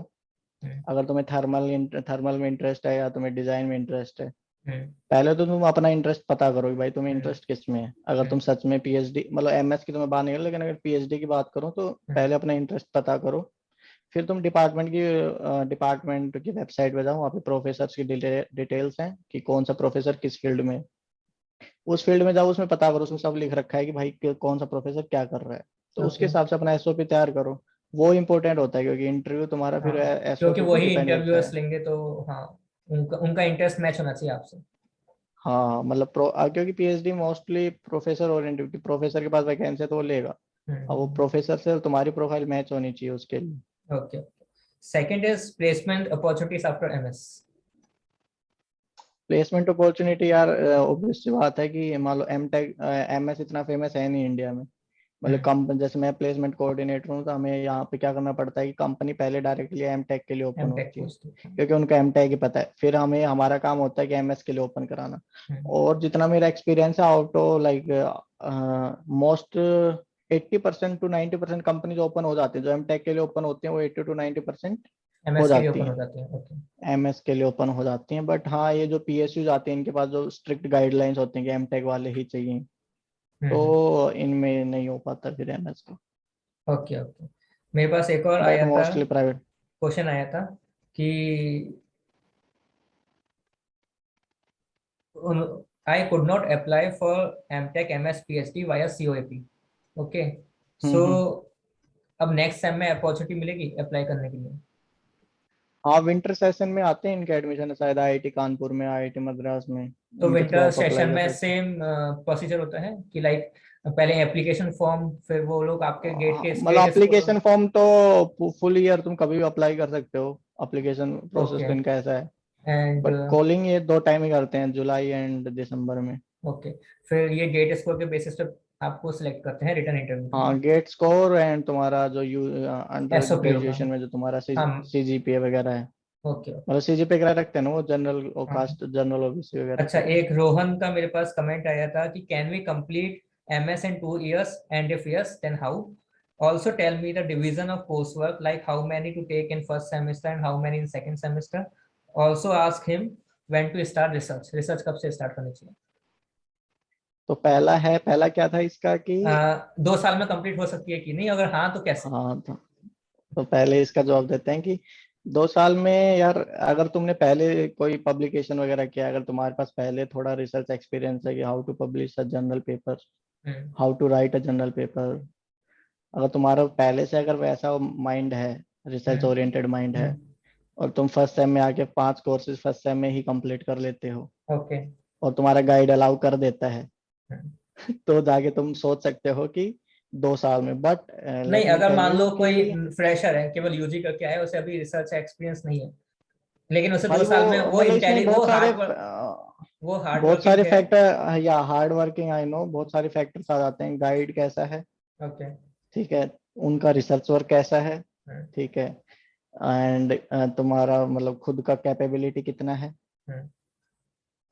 हम्म। अगर तुम्हें थर्मल में इंटरेस्ट है या तुम्हें डिजाइन में इंटरेस्ट है, हम्म। पहले तो तुम अपना इंटरेस्ट पता करो कि भाई तुम्हें हम्म। इंटरेस्ट किस में है। अगर तुम हम्म। सच में PhD, मतलब MS की तुम्हें बात नहीं कर, लेकिन अगर PhD की बात करो तो हम्म। पहले अपना इंटरेस्ट पता करो। फिर तुम डिपार्टमेंट की वेबसाइट पे जाओ, वहाँ पे प्रोफेसर की डिटेल्स हैं कि कौन सा प्रोफेसर किस फील्ड में है। उस फील्ड में जाओ, उसमें पता करो, उसमें सब लिख रखा है कि भाई कौन सा प्रोफेसर क्या कर रहा है, तो उसके ओके। हिसाब से अपना एसओपी तैयार करो। वो इम्पोर्टेंट होता है क्योंकि इंटरव्यू तुम्हारा फिर हाँ, क्योंकि एसओपी पे वही डिपेंड करता इंटरव्यूअर्स है। लेंगे तो हाँ, उनका उनका इंटरेस्ट मैच होना चाहिए आपसे। हाँ मतलब क्योंकि PhD mostly professor oriented, professor के पास वैकेंसी है तो वो लेगा। अब वो हम्म। प्रोफेसर से तुम्हारी प्रोफाइल मैच होनी चाहिए उसके लिए। Okay. Second is placement opportunities after MS. Placement opportunity यार, ऑब्वियस सी बात है कि मान लो एम टेक एमएस इतना फेमस है नहीं इंडिया में। मतलब हम्म। कंपनी, जैसे मैं प्लेसमेंट कोऑर्डिनेटर हूँ तो हमें यहाँ पे क्या करना पड़ता है कि कंपनी पहले डायरेक्टली एम टेक के लिए ओपन एमटेक होती है, पोस्ट। क्योंकि उनका एम टेक ही पता है। फिर हमें हमारा काम होता है कि एमएस के लिए ओपन कराना। हम्म। और जितना मेरा एक्सपीरियंस है, out of like most 80% to 90% companies open हो जाती है, जो एम टेक के लिए ओपन होती हैं वो 80 to 90% हो एमएस के लिए जाती ओपन हो हैं, जाते हैं। ओके। एमएस के लिए ओपन हो जाती हैं। बट हाँ, ये जो पीएसयू आते हैं इनके पास जो स्ट्रिक्ट गाइडलाइंस होते हैं कि एमटेक वाले ही चाहिए, हम्म। तो इनमें नहीं हो पाता फिर एमएस का। Okay okay. मेरे पास एक और बट आया था, मोस्टली प्राइवेट। क्वेश्चन आया था कि I could not apply for MTech MS PhD via COAP. Okay. So hmm. अब नेक्स्ट सेम में अपॉर्चुनिटी मिलेगी अप्लाई करने के लिए? हाँ, विंटर सेशन में आते हैं इनके एडमिशन, शायद आईआईटी कानपुर में, आईआईटी मद्रास में, तो इनके थ्रू विंटर आप सेशन अप्लाई कर में सकते हो। सेम प्रोसीजर होता है कि लाइक पहले एप्लीकेशन फॉर्म, फिर वो लोग आपके गेट हाँ, के मतलब स्टेटस को? एप्लीकेशन फॉर्म तो फुल ईयर तुम कभी भी अप्लाई कर सकते हो। Application process okay. तो इनका ऐसा है। एंड बट कॉलिंग ये 2 टाइम ही करते हैं, जुलाई एंड दिसंबर में। ओके, फिर ये गेट स्कोर के बेसिस पे आपको सिलेक्ट करते हैं रिटर्न इंटरव्यू के लिए? हाँ, गेट स्कोर एंड तुम्हारा जो यू अंडर एसओपी होगा। ग्रेजुएशन में जो तुम्हारा हाँ। सीजीपीए वगैरह है। ओके। मतलब सीजीपीए वगैरह रखते हैं ना वो, जनरल और हाँ। कास्ट, जनरल ओबीसी वगैरह अच्छा, के लिए। एक रोहन का मेरे पास कमेंट आया था कि can we complete MS in 2 years and if yes then how? Also tell me the division of course work like how many to take in first semester and how many in second semester. Also ask him when to start research, research कब से start करनी चाहिए? तो पहला क्या था इसका कि 2 साल में कंप्लीट हो सकती है कि नहीं, अगर हाँ तो कैसे? हाँ, तो पहले इसका जवाब देते हैं कि 2 साल में यार, अगर तुमने पहले कोई पब्लिकेशन वगैरह किया, अगर तुम्हारे पास पहले थोड़ा रिसर्च एक्सपीरियंस है कि how to publish a journal paper, hmm. How to write a journal paper, अगर तुम्हारा पहले से अगर वैसा माइंड है, रिसर्च हम्म। ओरिएंटेड माइंड है, हम्म। और तुम फर्स्ट सेम में आके 5 कोर्सेज फर्स्ट सेम में ही कंप्लीट कर लेते हो, ओके। और तुम्हारा गाइड अलाउ कर देता है, हम्म। तो जाके तुम सोच सकते हो कि 2 साल में। बट नहीं, लेट मी अगर टेल मान यू लो कि कोई फ्रेशर है, केवल यूजी करके आया है, उसे अभी रिसर्च एक्सपीरियंस नहीं है, लेकिन उसे दो भाई वो, साल में वो मतलब इसमें इंटेली बहुत सारे वो हार्ड बहुत वर्किंग सारे है। फैक्टर, या हार्ड वर्किंग, आई नो, बहुत सारे फैक्टर्स आ जाते हैं। गाइड कैसा है, ओके। ठीक है, उनका रिसर्च वर्क कैसा है, हम्म। ठीक है, एंड तुम्हारा मतलब खुद का कैपेबिलिटी कितना है, हम्म।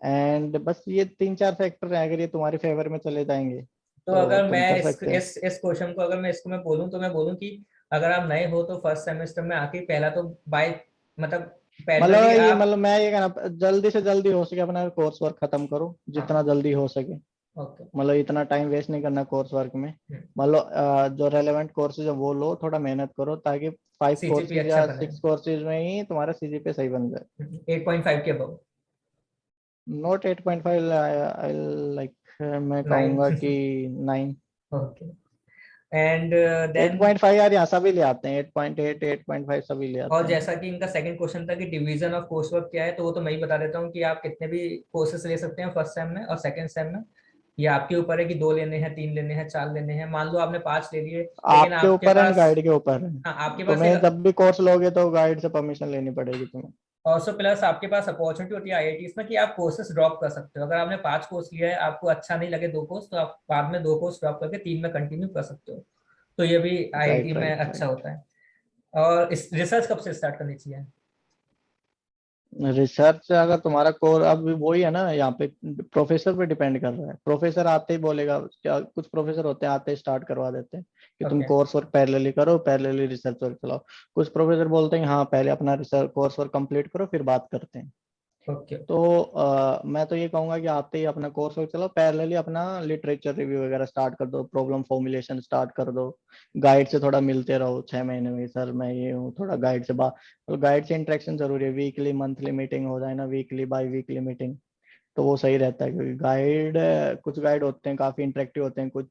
एंड बस ये 3-4 फैक्टर हैं। अगर ये तुम्हारे फेवर में चले जाएंगे तो तो अगर तुम मैं कर सकते हो। इस क्वेश्चन को अगर मैं इसको मैं बोलूं, तो मैं बोलूं कि अगर आप नए हो तो फर्स्ट सेमेस्टर में आके पहला तो बाय मतलब पैरेलली आप। मैं ये कहना, जल्दी से जल्दी हो सके अपना कोर्स वर्क खत्म करो, जितना हाँ। जल्दी हो सके। ओके। मतलब इतना टाइम वेस्ट नहीं करना कोर्स वर्क में। हम्म। मतलब जो रेलेवेंट कोर्सेज है वो लो, थोड़ा मेहनत करो, ताकि 5 सीजीपी कोर्सेज अच्छा या बने। 6 कोर्सेज में ही तुम्हारा सीजीपीए सही बन जाए। 8.5 के अबव। नॉट 8.5, आई लाइक, मैं 9। कहूंगा कि 9। Okay. And eight then, point five यार यहाँ सभी ले आते हैं, 8.8, 8.5 सभी ले और आते हैं। जैसा कि इनका सेकंड क्वेश्चन था कि डिवीजन ऑफ कोर्स वर्क क्या है, तो वो तो मैं ही बता देता हूँ कि आप कितने भी कोर्सेस ले सकते हैं फर्स्ट सेम में और सेकंड सेम में। ये आपके ऊपर है कि 2 लेने हैं, 3 लेने हैं, 4 लेने हैं। मान लो आपने 5 ले लिए, लेकिन आपके आपके ऊपर है, पास, गाइड के ऊपर है। हाँ आपके पास एक, तुम्हें जब भी कोर्स लोगे तो गाइड से परमिशन लेनी पड़ेगी तुम्हें। ऑल्सो प्लस आपके पास अपॉर्चुनिटी होती है आईआईटीज में कि आप कोर्सेज ड्रॉप कर सकते हो। अगर आपने 5 कोर्स लिया है, आपको अच्छा नहीं लगे 2 कोर्स, तो आप बाद में 2 कोर्स ड्रॉप करके 3 में कंटिन्यू कर सकते हो। तो ये भी आईआईटी राइट में राइट अच्छा राइट। होता है। और इस रिसर्च कब से स्टार्ट करनी चाहिए? रिसर्च अगर तुम्हारा कोर, अब वही है ना, यहाँ पे प्रोफेसर पे डिपेंड कर रहा है। प्रोफेसर आते ही बोलेगा क्या, कुछ प्रोफेसर होते हैं आते ही स्टार्ट करवा देते हैं कि तुम ओके। कोर्स वर्क पैरेलली करो, पैरेलली रिसर्च वर्क चलाओ। कुछ प्रोफेसर बोलते हैं हाँ पहले अपना रिसर्च कोर्स वर्क कंप्लीट करो फिर बात करते हैं। ओके। तो मैं तो ये कहूंगा कि आते ही अपना कोर्स वर्क चलाओ, पैरेलली अपना लिटरेचर रिव्यू वगैरह स्टार्ट कर दो, प्रॉब्लम फॉर्मुलेशन स्टार्ट कर दो। गाइड से थोड़ा मिलते रहो 6 महीने में, सर मैं ये हूँ, थोड़ा गाइड से बात, तो गाइड से इंटरेक्शन जरूरी है। वीकली मंथली मीटिंग हो जाए ना, वीकली बाई वीकली मीटिंग, तो वो सही रहता है, क्योंकि गाइड कुछ गाइड होते हैं काफी इंटरेक्टिव होते हैं, कुछ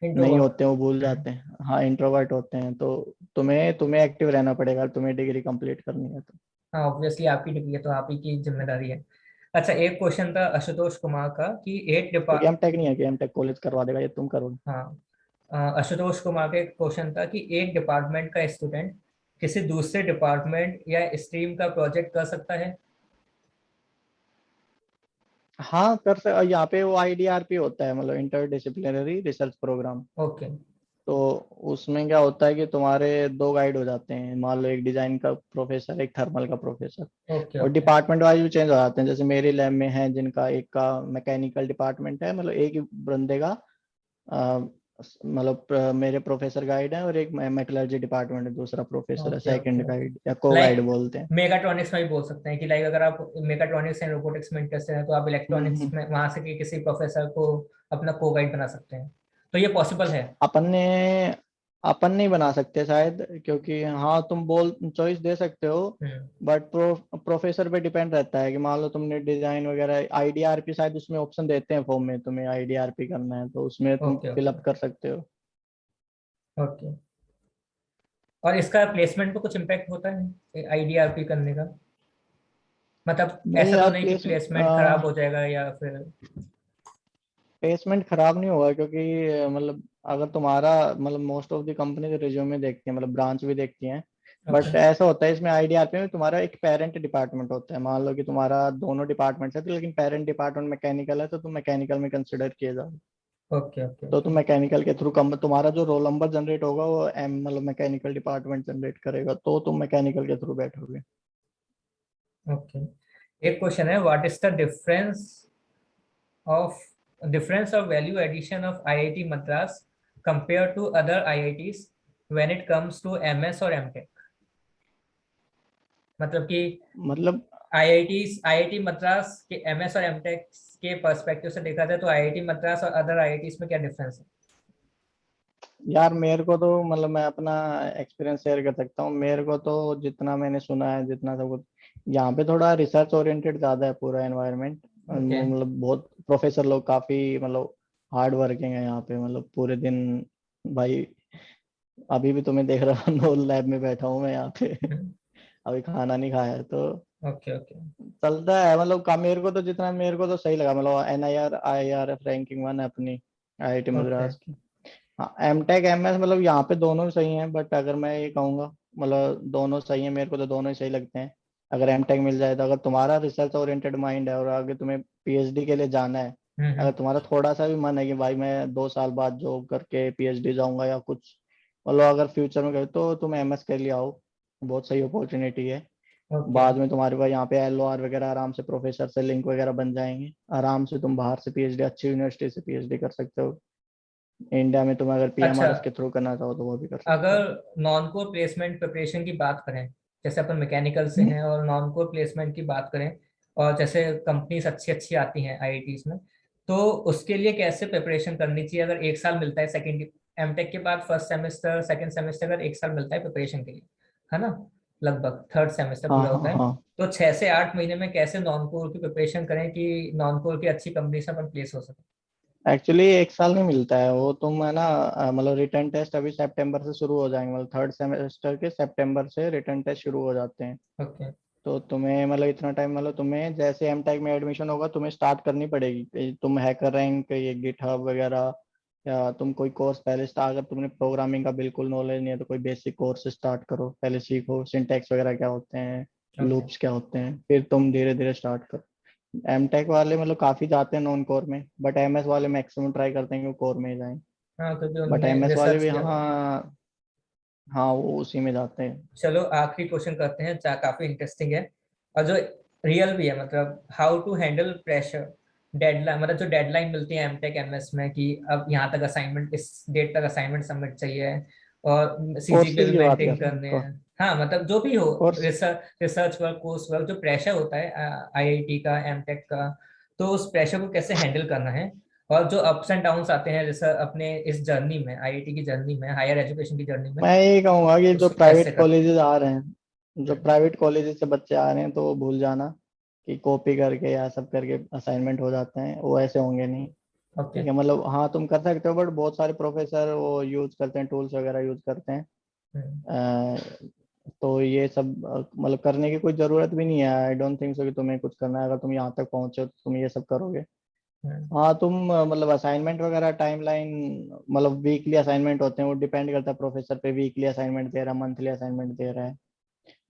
नहीं इंट्रोवर्ट। होते हैं, वो भूल जाते हैं। हाँ, इंट्रोवर्ट होते हैं। तो तुम्हें तुम्हें एक्टिव रहना पड़ेगा, तुम्हें डिग्री कंप्लीट करनी है तो। हाँ ऑब्वियसली आपकी डिग्री है तो आप ही की जिम्मेदारी है। अच्छा एक क्वेश्चन था आशुतोष कुमार का कि एक तो डिपार्ट एम टेक नहीं है कि एम टेक कॉलेज करवा देगा, ये तुम करोगे? हाँ आशुतोष कुमार का एक क्वेश्चन था कि एक डिपार्टमेंट का स्टूडेंट किसी दूसरे डिपार्टमेंट या स्ट्रीम का प्रोजेक्ट कर सकता है? हाँ, कर सकते। यहाँ पे वो आईडीआरपी होता है, मतलब interdisciplinary research programme. Okay. तो उसमें क्या होता है कि तुम्हारे दो गाइड हो जाते हैं, मान लो एक डिजाइन का प्रोफेसर, एक थर्मल का प्रोफेसर। ओके और ओके डिपार्टमेंट वाइज भी चेंज हो जाते हैं, जैसे मेरी लैब में है जिनका एक का मैकेनिकल डिपार्टमेंट है, मतलब एक ही बंदे का अ, मतलब मेरे प्रोफेसर गाइड है, और एक मेटलर्जी डिपार्टमेंट है, दूसरा प्रोफेसर है, ओके ओके। सेकंड गाइड या को गाइड लाइक बोलते हैं। मेगाट्रॉनिक्स में भी बोल सकते हैं कि लाइक अगर आप मेगाट्रॉनिक्स एंड रोबोटिक्स में इंटरेस्टेड है तो आप इलेक्ट्रॉनिक्स हम्म। में वहां से किसी प्रोफेसर को अपना को गाइड बना सकते हैं, तो ये पॉसिबल है। अपन ने अपन नहीं बना सकते शायद, क्योंकि हाँ तुम बोल चॉइस दे सकते हो, हम्म। बट प्रोफेसर पे डिपेंड रहता है कि मान लो तुमने डिजाइन वगैरह आईडीआरपी, शायद उसमें ऑप्शन देते हैं फॉर्म में, तुम्हें आईडीआरपी करना है तो उसमें तुम ओके ओके फिलअप कर सकते हो। ओके। और इसका प्लेसमेंट पे कुछ इम्पैक्ट होता है आईडीआरपी करने का? मतलब नहीं ऐसा तो यार, नहीं कि प्लेसमेंट खराब हो जाएगा या फिर? प्लेसमेंट खराब नहीं होगा, क्योंकि मतलब अगर तुम्हारा मतलब most of the company resume देखती है, मतलब ब्रांच भी देखती हैं। ओके बट ऐसा होता है इसमें आईडीआरपी में, तुम्हारा एक पेरेंट डिपार्टमेंट होता है। मान लो कि तुम्हारा दोनों डिपार्टमेंट है तो, लेकिन पेरेंट डिपार्टमेंट मैकेनिकल है तो तुम मैकेनिकल में कंसिडर किए जाओ। ओके ओके तो ओके तुम मैकेनिकल के थ्रू कम, तुम्हारा जो रोल नंबर जनरेट होगा वो एम मतलब मैकेनिकल डिपार्टमेंट जनरेट करेगा, तो तुम मैकेनिकल के थ्रू बैठोगे। ओके। एक क्वेश्चन है, what is the of difference of value addition of IIT Madras compared to other IITs when it comes to MS और MTech? मतलब कि मतलब आईआईटी मद्रास के एमएस और एमटेक के पर्सपेक्टिव से देखा जाए तो आईआईटी मद्रास और अदर आईआईटीज में क्या डिफरेंस है? यार मेरे को तो मतलब मैं अपना एक्सपीरियंस शेयर कर सकता हूँ। मेरे को तो जितना मैंने सुना है, जितना सब कुछ, यहाँ पे थोड़ा रिसर्च ओरिएंटेड ज्यादा है पूरा एनवायरनमेंट। ओके। मतलब बहुत प्रोफेसर लोग काफी मतलब हार्ड वर्किंग है यहाँ पे, मतलब पूरे दिन। भाई अभी भी तुम्हें देख रहा हूँ, नो लैब में बैठा हूँ मैं यहाँ पे। अभी खाना नहीं खाया है तो ओके ओके चलता है। मतलब का मेरे को तो जितना मेरे को तो सही लगा, मतलब एनआईआर आईआरएफ रैंकिंग 1 है अपनी आईआईटी ओके। मद्रास की। हाँ, एम टेक एम एस मतलब यहाँ पे दोनों ही सही हैं, बट अगर मैं ये कहूँगा मतलब दोनों सही हैं, मेरे को तो दोनों ही सही लगते हैं। अगर एम टेक मिल जाए तो, अगर तुम्हारा रिसर्च ओरिएंटेड माइंड है और आगे तुम्हें पीएचडी के लिए जाना है, अगर हम्म। तुम्हारा थोड़ा सा भी मन है कि भाई मैं 2 साल बाद जॉब करके पीएचडी जाऊंगा या कुछ, मतलब अगर फ्यूचर में करे तो तुम एम एस के लिए आओ। बहुत सही अपॉर्चुनिटी है। ओके बाद में तुम्हारे पास यहाँ पे एलओआर वगैरह आराम से प्रोफेसर से लिंक वगैरह बन जाएंगे, आराम से तुम बाहर से पीएचडी, अच्छी यूनिवर्सिटी से पीएचडी कर सकते हो। इंडिया में तुम अगर अच्छा। पीएमआरएस के थ्रू करना चाहो तो वो भी कर सकते हो। अगर नॉन कोर प्लेसमेंट प्रिपरेशन की बात करें, जैसे अपन मैकेनिकल से हम्म। हैं और नॉन कोर प्लेसमेंट की बात करें, और जैसे कंपनीज अच्छी अच्छी आती हैं आईआईटीज में, तो उसके लिए कैसे प्रिपरेशन करनी चाहिए? अगर एक साल मिलता है सेकेंड एमटेक के बाद, फर्स्ट सेमेस्टर सेकेंड सेमेस्टर अगर एक साल मिलता है प्रिपरेशन के लिए, है ना, लगभग थर्ड सेमेस्टर हाँ पूरा हाँ होता है, हाँ। तो 6 से 8 महीने में कैसे नॉन कोर की प्रिपरेशन करें कि नॉन कोर की अच्छी कंपनी में अपन प्लेस हो सके? एक्चुअली एक साल नहीं मिलता है वो, तुम है ना मतलब रिटर्न टेस्ट अभी सितंबर से शुरू हो जाएंगे, मतलब थर्ड सेमेस्टर के सितंबर से रिटर्न टेस्ट शुरू हो जाते हैं। ओके। तो तुम्हें मतलब इतना टाइम, मतलब तुम्हें जैसे एम टेक में एडमिशन होगा तुम्हें स्टार्ट करनी पड़ेगी कि तुम हैकर रैंक, ये गिटहब वगैरह, या तुम कोई कोर्स पहले स्टार्ट, अगर तुमने प्रोग्रामिंग का बिल्कुल नॉलेज नहीं है तो कोई बेसिक कोर्स स्टार्ट करो, पहले सीखो सिंटैक्स वगैरह क्या होते हैं, ओके। लूप्स क्या होते हैं, फिर तुम धीरे धीरे स्टार्ट करो। एम टेक वाले मतलब काफी जाते हैं नॉन कोर में, बट एम एस वाले मैक्सिमम ट्राई करते हैं कि कोर में ही जाएं। हाँ क्योंकि बट उनने एम एस वाले रिसर्च भी, किया हुआ है। हाँ हाँ, वो उसी में जाते हैं। चलो आखिरी क्वेश्चन करते हैं, काफी इंटरेस्टिंग है और जो रियल भी है, मतलब how to handle pressure, deadline, मतलब जो डेडलाइन मिलती है एमटेक एमएस में कि अब यहाँ तक असाइनमेंट, इस डेट तक असाइनमेंट सबमिट चाहिए और सीजीपीए कोर्सेज भी की बात मेंटेन कर रहे करने हैं? हैं। हाँ मतलब जो भी हो, course research work, course work, जो प्रेशर होता है आईआईटी का, एमटेक का, तो उस प्रेशर को कैसे हैंडल करना है? और जो अप्स एंड डाउन्स आते हैं रिसर्च अपने इस जर्नी में, आईआईटी की जर्नी में, हायर एजुकेशन की जर्नी में, मैं यही कहूंगा कि जो उसको कैसे प्राइवेट करते कॉलेजेस आ रहे हैं, जो हैं? प्राइवेट कॉलेजेस से बच्चे आ रहे हैं तो वो भूल जाना। कि कॉपी करके या सब करके असाइनमेंट हो जाते हैं, वो ऐसे होंगे नहीं। ओके। ठीक है, मतलब हाँ तुम कर सकते हो, बट बहुत सारे प्रोफेसर वो यूज करते हैं, टूल्स वगैरह यूज करते हैं। अ, तो ये सब मतलब करने की कोई जरूरत भी नहीं है। आई डोंट थिंक सो कि तुम्हें कुछ करना है। अगर तुम यहाँ तक पहुंचे हो तो तुम ये सब करोगे। हाँ तुम मतलब असाइनमेंट वगैरह टाइमलाइन, मतलब वीकली असाइनमेंट होते हैं, वो डिपेंड करता है प्रोफेसर पे, वीकली असाइनमेंट दे रहा है, मंथली असाइनमेंट दे रहा है।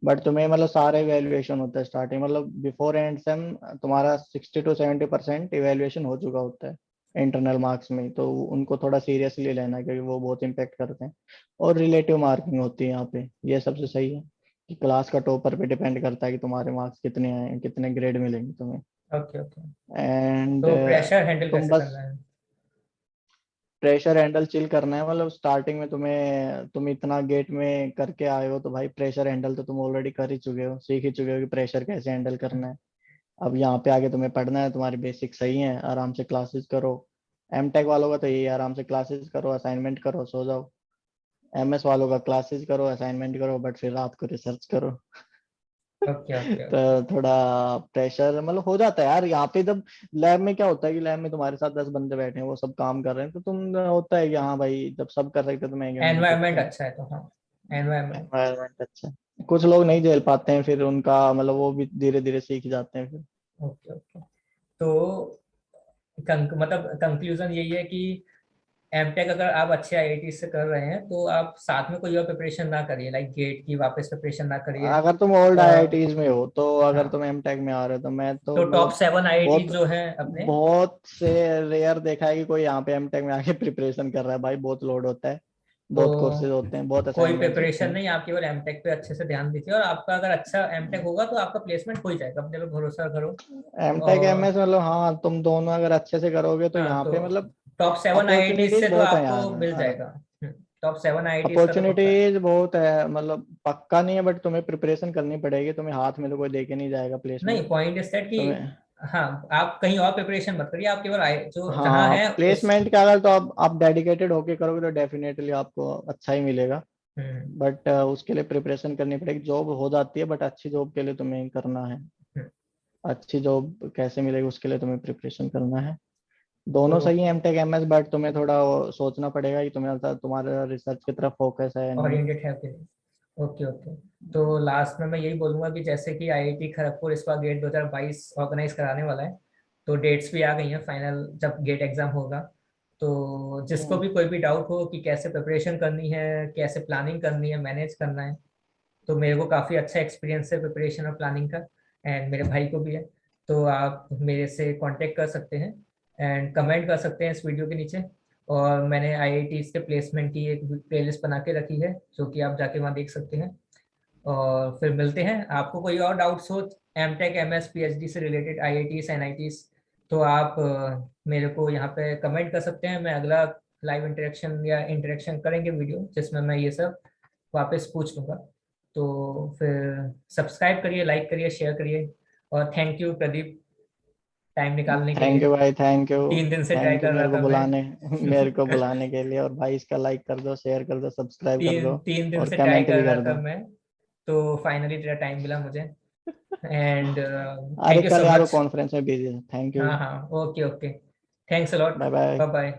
बट तुम्हें मतलब सारे इवेल्युएशन होता है स्टार्टिंग, मतलब बिफोर एंड सेम तुम्हारा 60 to 70% इवेल्युएशन हो चुका होता है इंटरनल मार्क्स में। तो उनको थोड़ा सीरियसली लेना है, क्योंकि वो बहुत इम्पेक्ट करते हैं। और रिलेटिव मार्किंग होती है यहाँ पे, ये सबसे सही है कि क्लास का टॉपर पे डिपेंड करता है कि तुम्हारे मार्क्स कितने आए, कितने ग्रेड मिलेंगे तुम्हें। Okay okay. एंड तो प्रेशर हैंडल तुम कैसे बस करना है? प्रेशर हैंडल चिल करना है। मतलब स्टार्टिंग में तुम इतना गेट में करके आए हो, तो भाई प्रेशर हैंडल तो तुम ऑलरेडी कर ही चुके हो, सीख ही चुके हो कि प्रेशर कैसे हैंडल करना है। अब यहाँ पे आगे तुम्हें पढ़ना है, तुम्हारी बेसिक सही है, आराम से क्लासेस करो। एम टेक वालों का तो यही है, आराम से क्लासेस करो, असाइनमेंट करो, सो जाओ। MS वालों का क्लासेस करो, असाइनमेंट करो, बट फिर रात को रिसर्च करो। ओके ओके तो ओके। थोड़ा प्रेशर मतलब हो जाता है यार यहाँ पे। जब लैब में क्या होता है कि लैब में तुम्हारे साथ 10 बंदे बैठे हैं, वो सब काम कर रहे हैं, तो तुम होता है कि हाँ भाई जब सब कर रहे थे तो मैं क्यों नहीं कर एनवायरनमेंट सकता। अच्छा है तो हाँ, एनवायरनमेंट। एनवायरनमेंट अच्छा है। कुछ लोग नहीं झेल पाते हैं, फिर उनका मतलब वो भी धीरे धीरे सीख जाते हैं फिर। Okay okay. तो मतलब कंक्लूजन यही है कि एमटेक अगर आप अच्छे आईआईटी से कर रहे हैं तो आप साथ में कोई और प्रिपरेशन ना करिए, लाइक गेट की वापस प्रिपरेशन ना करिए। अगर तुम ओल्ड और IITs में हो, तो अगर हाँ, तुम M Tech में आ रहे हो, तो मैं तो तो टॉप मतलब 7 आईआईटी बहुत जो हैं अपने, बहुत से रेयर देखा है कि कोई यहाँ पे M Tech में आके प्रिपरेशन कर रहा है। भाई बहुत लोड होता है, बहुत कोर्सेज तो होते हैं, बहुत कोई असाइनमेंट्स होते प्रिपरेशन हैं। नहीं, आप केवल एमटेक पे अच्छे से ध्यान दीजिए और आपका अगर अच्छा एमटेक होगा तो आपका प्लेसमेंट हो ही जाएगा, अपने पे भरोसा करो। M Tech और MS मतलब हाँ तुम दोनों अगर अच्छे से करोगे तो हाँ, यहाँ तो पे मतलब टॉप 7 आईआईटी अपॉर्चुनिटीज से तो बहुत है आपको मिल यार। जाएगा। टॉप 7 आईआईटी का तो पक्का है। अपॉर्चुनिटीज बहुत है, मतलब पक्का नहीं है, बट तुम्हें प्रिपरेशन करनी पड़ेगी। तुम्हें हाथ में तो कोई दे के नहीं जाएगा नहीं, प्लेसमेंट पॉइंट इज दैट कि तुम्हें। हाँ, आप कहीं और प्रिपरेशन मत करिए, आप केवल जो जहाँ हाँ है उस। प्लेसमेंट का अगर तो आप डेडिकेटेड होके करोगे तो डेफिनेटली आपको अच्छा ही मिलेगा। हम्म, बट उसके लिए प्रिपरेशन करनी पड़ेगी। जॉब हो जाती है, बट अच्छी जॉब के लिए तुम्हें करना है। हम्म, अच्छी जॉब कैसे मिलेगी उसके लिए तुम्हें प्रिपरेशन करना है। दोनों तो सही है M Tech MS, बट तुम्हें थोड़ा वो सोचना पड़ेगा कि तुम्हारा रिसर्च की तरफ फोकस है या नहीं। ओरिएंटेड है कि नहीं। Okay okay. तो लास्ट में मैं यही बोलूंगा कि जैसे कि आईआईटी खड़गपुर इस बार गेट 2022 ऑर्गेनाइज कराने वाला है, तो डेट्स भी आ गई हैं फाइनल, जब गेट एग्जाम होगा। तो जिसको हम्म, भी कोई भी डाउट हो कि कैसे प्रिपरेशन करनी है, कैसे प्लानिंग करनी है, मैनेज करना है, तो मेरे को काफ़ी अच्छा एक्सपीरियंस है प्रिपरेशन और प्लानिंग का, एंड मेरे भाई को भी है। तो आप मेरे से कांटेक्ट कर सकते हैं एंड कमेंट कर सकते हैं इस वीडियो के नीचे। और मैंने आईआईटी के प्लेसमेंट की एक प्लेलिस्ट बना के रखी है, जो कि आप जाके वहाँ देख सकते हैं। और फिर मिलते हैं। आपको कोई और डाउट्स हो M Tech M S PhD से रिलेटेड, IITs NITs, तो आप मेरे को यहाँ पे कमेंट कर सकते हैं। मैं अगला लाइव इंटरेक्शन या इंटरेक्शन करेंगे वीडियो जिसमें मैं ये सब वापस पूछ लूँगा। तो फिर सब्सक्राइब करिए, लाइक करिए, शेयर करिए। और थैंक यू प्रदीप, टाइम निकालने के थैंक लिए। यू भाई, थैंक यू। 3 दिन से ट्राई थैंक यू कर रहा मेरे को था मैं। बुलाने मेरे को बुलाने के लिए। और भाई इसका लाइक कर दो, शेयर कर दो, सब्सक्राइब कर तीन दो, तीन दिन और से ट्राई कमेंट कर भी रहा कर था दो। मैं। तो फाइनली तेरा टाइम मिला मुझे, एंड अरे थैंक यू कल सो यार वो मच। कॉन्फ्रेंस में बिजी है। Thank you. हाँ हाँ, okay okay. Thanks a lot. Bye bye. Bye bye.